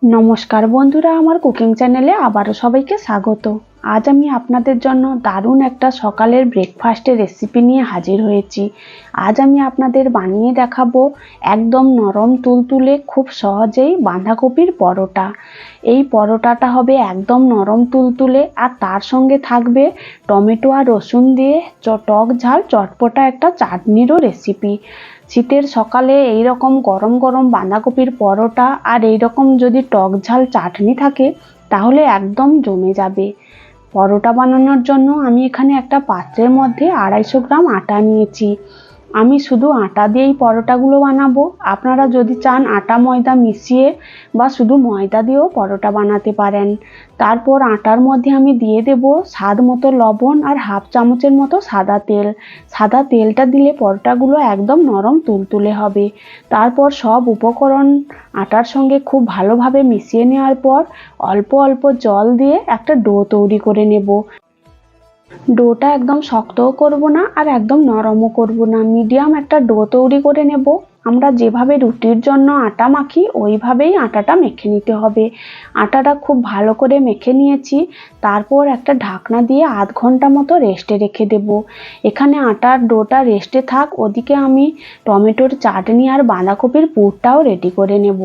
নমস্কার বন্ধুরা, আমার কুকিং চ্যানেলে আবারও সবাইকে স্বাগত। আজ আমি আপনাদের জন্য দারুণ একটা সকালের ব্রেকফাস্টের রেসিপি নিয়ে হাজির হয়েছি। আজ আমি আপনাদের বানিয়ে দেখাবো একদম নরম তুলতুলে খুব সহজেই বাঁধাকপির পরোটা। এই পরোটাটা হবে একদম নরম তুলতুলে, আর তার সঙ্গে থাকবে টমেটো আর রসুন দিয়ে টক ঝাল চটপটা একটা চাটনিরও রেসিপি। শীতের সকালে এই রকম গরম গরম বাঁধাকপির পরোটা আর এই রকম যদি টক ঝাল চাটনি থাকে তাহলে একদম জমে যাবে। পরোটা বানানোর জন্য আমি এখানে একটা পাত্রের মধ্যে 250 গ্রাম আটা নিয়েছি। আমি শুধু আটা দিয়েই পরোটাগুলো বানাবো। আপনারা যদি চান আটা ময়দা মিশিয়ে বা শুধু ময়দা দিয়েও পরোটা বানাতে পারেন। তারপর আটার মধ্যে আমি দিয়ে দেব স্বাদ মতো লবণ আর হাফ চামচের মতো সাদা তেল। সাদা তেলটা দিলে পরোটাগুলো একদম নরম তুলতুলে হবে। তারপর সব উপকরণ আটার সঙ্গে খুব ভালোভাবে মিশিয়ে নেওয়ার পর অল্প অল্প জল দিয়ে একটা ডো তৈরি করে নেব। ডোটা একদম শক্তও করব না আর একদম নরমও করব না, মিডিয়াম একটা ডো তৈরি করে নেব। আমরা যেভাবে রুটির জন্য আটা মাখি ওইভাবেই আটাটা মেখে নিতে হবে। আটাটা খুব ভালো করে মেখে নিয়েছি। তারপর একটা ঢাকনা দিয়ে আধ ঘন্টা মতো রেস্টে রেখে দেব। এখানে আটার ডোটা রেস্টে থাক, ওদিকে আমি টমেটোর চাটনি আর বাঁধাকপির পুরটাও রেডি করে নেব।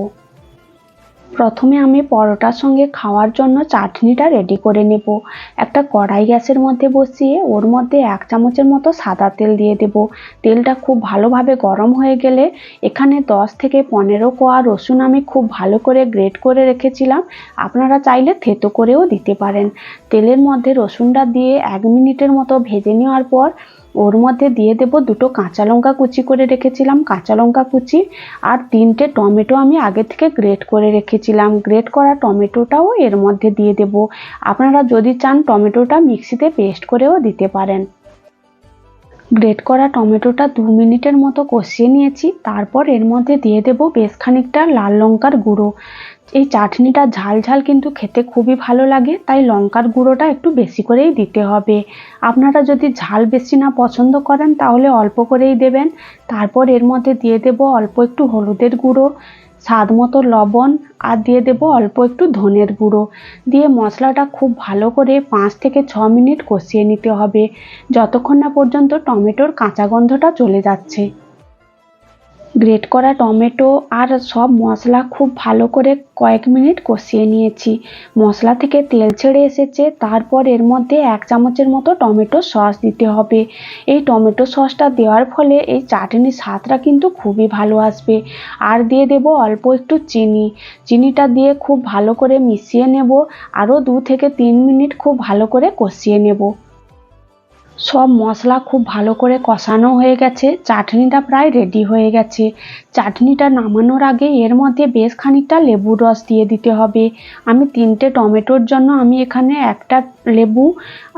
প্রথমে আমি পরোটার সঙ্গে খাওয়ার জন্য চাটনিটা রেডি করে নেব। একটা কড়াই গ্যাসের মধ্যে বসিয়ে ওর মধ্যে 1 চামচের মতো সাদা তেল দিয়ে দেব। তেলটা খুব ভালোভাবে গরম হয়ে গেলে এখানে 10 থেকে 15 কোয়া রসুন আমি খুব ভালো করে গ্রেট করে রেখেছিলাম। আপনারা চাইলে থেতো করেও দিতে পারেন। তেলের মধ্যে রসুনটা দিয়ে 1 মিনিটের মতো ভেজে নেওয়ার পর ওর মধ্যে দিয়ে দেব 2টো কাঁচা লঙ্কা কুচি করে রেখেছিলাম, কাঁচা লঙ্কা কুচি আর 3টে টমেটো আমি আগে থেকে গ্রেট করে রেখেছিলাম। গ্রেট করা টমেটোটাও এর মধ্যে দিয়ে দেব। আপনারা যদি চান টমেটোটা মিক্সিতে পেস্ট করেও দিতে পারেন। গ্রেট করা টমেটোটা 2 মিনিটের মতো কষিয়ে নিয়েছি। তারপর এর মধ্যে দিয়ে দেব বেশ খানিকটা লাল লঙ্কার গুঁড়ো। এই চাটনিটা ঝাল ঝাল কিন্তু খেতে খুবই ভালো লাগে, তাই লঙ্কার গুঁড়োটা একটু বেশি করেই দিতে হবে। আপনারা যদি ঝাল বেশি না পছন্দ করেন তাহলে অল্প করেই দেবেন। তারপর এর মধ্যে দিয়ে দেব অল্প একটু হলুদের গুঁড়ো, স্বাদ মতো লবণ আর দিয়ে দেব অল্প একটু ধনের গুঁড়ো। দিয়ে মশলাটা খুব ভালো করে 5 থেকে 6 মিনিট কষিয়ে নিতে হবে, যতক্ষণ না পর্যন্ত টমেটোর কাঁচা গন্ধটা চলে যাচ্ছে। গ্রেট করা টমেটো আর সব মশলা খুব ভালো করে কয়েক মিনিট কষিয়ে নিয়েছি। মশলা থেকে তেল ছেড়ে এসেছে। তারপর এর মধ্যে 1 চামচের মতো টমেটো সস দিতে হবে। এই টমেটো সসটা দেওয়ার ফলে এই চাটনির স্বাদটা কিন্তু খুবই ভালো আসবে। আর দিয়ে দেব অল্প একটু চিনি। চিনিটা দিয়ে খুব ভালো করে মিশিয়ে নেব। আরও 2 থেকে 3 মিনিট খুব ভালো করে কষিয়ে নেব। সব মশলা খুব ভালো করে কষানো হয়ে গেছে, চাটনিটা প্রায় রেডি হয়ে গেছে। চাটনিটা নামানোর আগে এর মধ্যে বেশ খানিকটা লেবুর রস দিয়ে দিতে হবে। আমি 3টে টমেটোর জন্য আমি এখানে একটা লেবু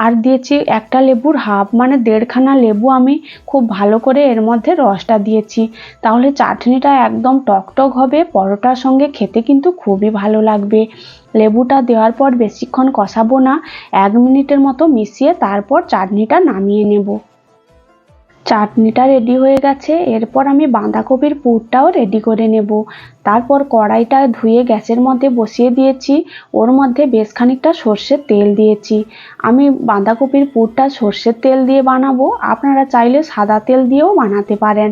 আর দিয়েছি একটা লেবুর হাফ, মানে 1.5খানা লেবু আমি খুব ভালো করে এর মধ্যে রসটা দিয়েছি। তাহলে চাটনিটা একদম টকটক হবে, পরোটার সঙ্গে খেতে কিন্তু খুবই ভালো লাগবে। লেবুটা দেওয়ার পর বেশিক্ষণ কষাবো না, 1 মিনিটের মতো মিশিয়ে তারপর চাটনিটা নামিয়ে নেব। চাটনিটা রেডি হয়ে গেছে। এরপর আমি বাঁধাকপির পুরটাও রেডি করে নেব। তারপর কড়াইটা ধুয়ে গ্যাসের মধ্যে বসিয়ে দিয়েছি। ওর মধ্যে বেশ খানিকটা সর্ষের তেল দিয়েছি। আমি বাঁধাকপির পুরটা সর্ষের তেল দিয়ে বানাবো, আপনারা চাইলে সাদা তেল দিয়েও বানাতে পারেন।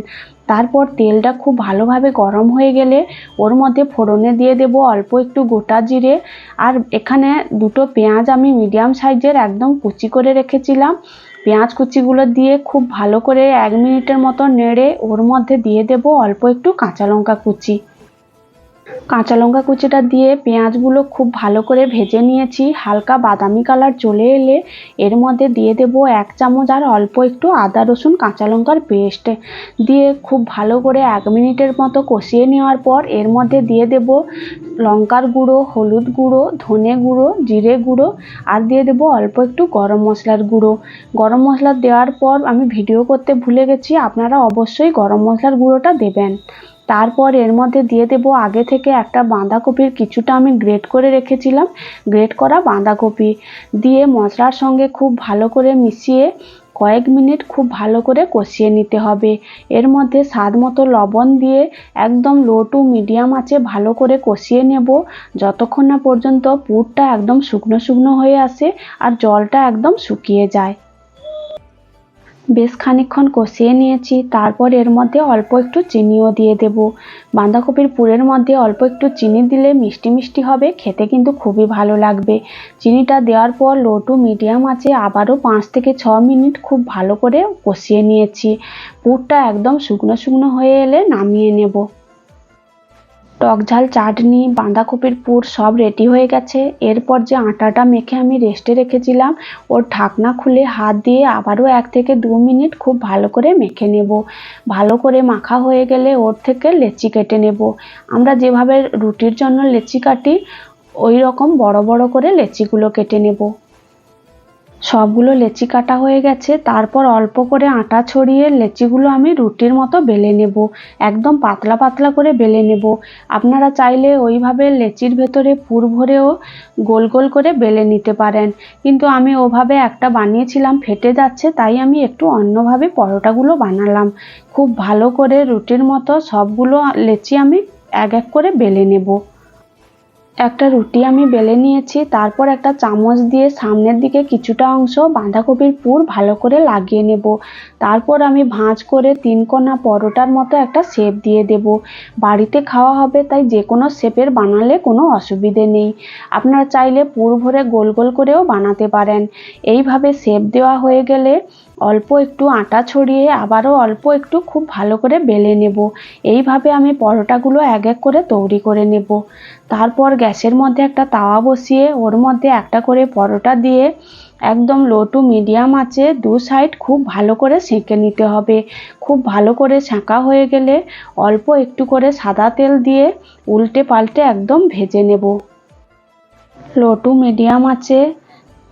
তারপর তেলটা খুব ভালোভাবে গরম হয়ে গেলে ওর মধ্যে ফোড়নে দিয়ে দেব অল্প একটু গোটা জিরে। আর এখানে 2টো পেঁয়াজ আমি মিডিয়াম সাইজের একদম কুচি করে রেখেছিলাম। পেঁয়াজ কুচিগুলো দিয়ে খুব ভালো করে 1 মিনিটের মতো নেড়ে ওর মধ্যে দিয়ে দেব অল্প একটু কাঁচা লঙ্কা কুচি। কাঁচা লঙ্কা কুচিটা দিয়ে পেঁয়াজগুলো খুব ভালো করে ভেজে নিয়েছি। হালকা বাদামি কালার চলে এলে এর মধ্যে দিয়ে দেব 1 চামচ আর অল্প একটু আদা রসুন কাঁচা লঙ্কার পেস্ট দিয়ে খুব ভালো করে 1 মিনিটের মতো কষিয়ে নেওয়ার পর এর মধ্যে দিয়ে দেব লঙ্কার গুঁড়ো, হলুদ গুঁড়ো, ধনে গুঁড়ো, জিরে গুঁড়ো আর দিয়ে দেব অল্প একটু গরম মশলার গুঁড়ো। গরম মশলা দেওয়ার পর আমি ভিডিও করতে ভুলে গেছি, আপনারা অবশ্যই গরম মশলার গুঁড়োটা দেবেন। তারপর এর মধ্যে দিয়ে দেব আগে থেকে একটা বাঁধাকপির কিছুটা আমি গ্রেট করে রেখেছিলাম, গ্রেট করা বাঁধাকপি দিয়ে মশলার সঙ্গে খুব ভালো করে মিশিয়ে কয়েক মিনিট খুব ভালো করে কষিয়ে নিতে হবে। এর মধ্যে স্বাদ মতো লবণ দিয়ে একদম লো টু মিডিয়াম আঁচে ভালো করে কষিয়ে নেব, যতক্ষণ না পর্যন্ত পুরটা একদম শুকনো শুকনো হয়ে আসে আর জলটা একদম শুকিয়ে যায়। বেশ খানিকক্ষণ কষিয়ে নিয়েছি, তারপর এর মধ্যে অল্প একটু চিনিও দিয়ে দেব। বাঁধাকপির পুরের মধ্যে অল্প একটু চিনি দিলে মিষ্টি মিষ্টি হবে, খেতে কিন্তু খুবই ভালো লাগবে। চিনিটা দেওয়ার পর লো টু মিডিয়াম আঁচে আবারও 5 থেকে 6 মিনিট খুব ভালো করে কষিয়ে নিয়েছি। পুরটা একদম শুকনো শুকনো হয়ে এলে নামিয়ে নেব। টক ঝাল চাটনি, বাঁধাকপির পুর সব রেডি হয়ে গেছে। এরপর যে আটাটা মেখে আমি রেস্টে রেখেছিলাম, ওর ঢাকনা খুলে হাত দিয়ে আবারও 1 থেকে 2 মিনিট খুব ভালো করে মেখে নেব। ভালো করে মাখা হয়ে গেলে ওর থেকে লেচি কেটে নেব। আমরা যেভাবে রুটির জন্য লেচি কাটি, ওই রকম বড় বড় করে লেচিগুলো কেটে নেব। সবগুলো লেচি কাটা হয়ে গেছে, তারপর অল্প করে আটা ছড়িয়ে লেচিগুলো আমি রুটির মতো বেলে নেব। একদম পাতলা পাতলা করে বেলে নেব। আপনারা চাইলে ওইভাবে লেচির ভেতরে পুর ভরেও গোল গোল করে বেলে নিতে পারেন, কিন্তু আমি ওভাবে একটা বানিয়েছিলাম, ফেটে যাচ্ছে, তাই আমি একটু অন্যভাবে পরোটাগুলো বানালাম। খুব ভালো করে রুটির মতো সবগুলো লেচি আমি এক এক করে বেলে নেব। একটা রুটি আমি বেলে নিয়েছি, তারপর একটা চামচ দিয়ে সামনের দিকে কিছুটা অংশ বাঁধাকপির পুর ভালো করে লাগিয়ে নেব। তারপর আমি ভাঁজ করে 3 কোনা পরোটার মতো একটা শেপ দিয়ে দেব। বাড়িতে খাওয়া হবে, তাই যে কোনো শেপের বানালে কোনো অসুবিধে নেই। আপনারা চাইলে পুর ভরে গোল গোল করেও বানাতে পারেন। এইভাবে শেপ দেওয়া হয়ে গেলে অল্প একটু আটা ছড়িয়ে আবারও অল্প একটু খুব ভালো করে বেলে নেব। এইভাবে আমি পরোটাগুলো এক এক করে তৈরি করে নেব। তারপর গ্যাসের মধ্যে একটা তাওয়া বসিয়ে ওর মধ্যে একটা করে পরোটা দিয়ে একদম লো টু মিডিয়াম আঁচে 2 সাইড খুব ভালো করে সেঁকে নিতে হবে। খুব ভালো করে সেঁকা হয়ে গেলে অল্প একটু করে সাদা তেল দিয়ে উল্টে পাল্টে একদম ভেজে নেব। লো টু মিডিয়াম আঁচে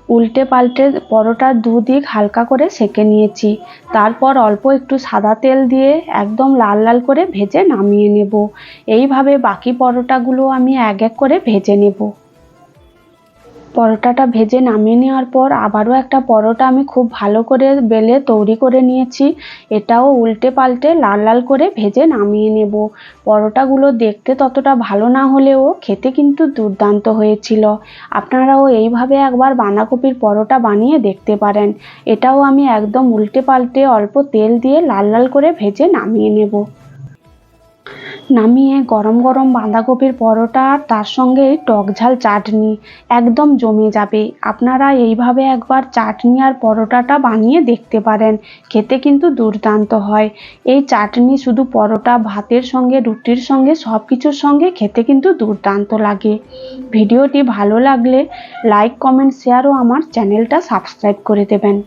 উল্টে পাল্টে পরোটার দুদিক হালকা করে সেঁকে নিয়েছি। তারপর অল্প একটু সাদা তেল দিয়ে একদম লাল লাল করে ভেজে নামিয়ে নেব। এইভাবে বাকি পরোটাগুলো আমি এক এক করে ভেজে নেব। পরোটাটা ভেজে নামিয়ে নেওয়ার পর আবারও একটা পরোটা আমি খুব ভালো করে বেলে তৈরি করে নিয়েছি। এটাও উল্টে পাল্টে লাল লাল করে ভেজে নামিয়ে নেব। পরোটাগুলো দেখতে ততটা ভালো না হলেও খেতে কিন্তু দুর্দান্ত হয়েছিল। আপনারাও এইভাবে একবার বাঁধাকপির পরোটা বানিয়ে দেখতে পারেন। এটাও আমি একদম উল্টে পাল্টে অল্প তেল দিয়ে লাল লাল করে ভেজে নামিয়ে নেব। নামিয়ে গরম গরম বাঁধাকপির পরোটা আর তার সঙ্গে টক ঝাল চাটনি একদম জমে যাবে। আপনারা এইভাবে একবার চাটনি আর পরোটাটা বানিয়ে দেখতে পারেন, খেতে কিন্তু দুর্দান্ত হয়। এই চাটনি শুধু পরোটা, ভাতের সঙ্গে, রুটির সঙ্গে সব কিছুর সঙ্গে খেতে কিন্তু দুর্দান্ত লাগে। ভিডিওটি ভালো লাগলে লাইক, কমেন্ট, শেয়ার ও আমার চ্যানেলটা সাবস্ক্রাইব করে দেবেন।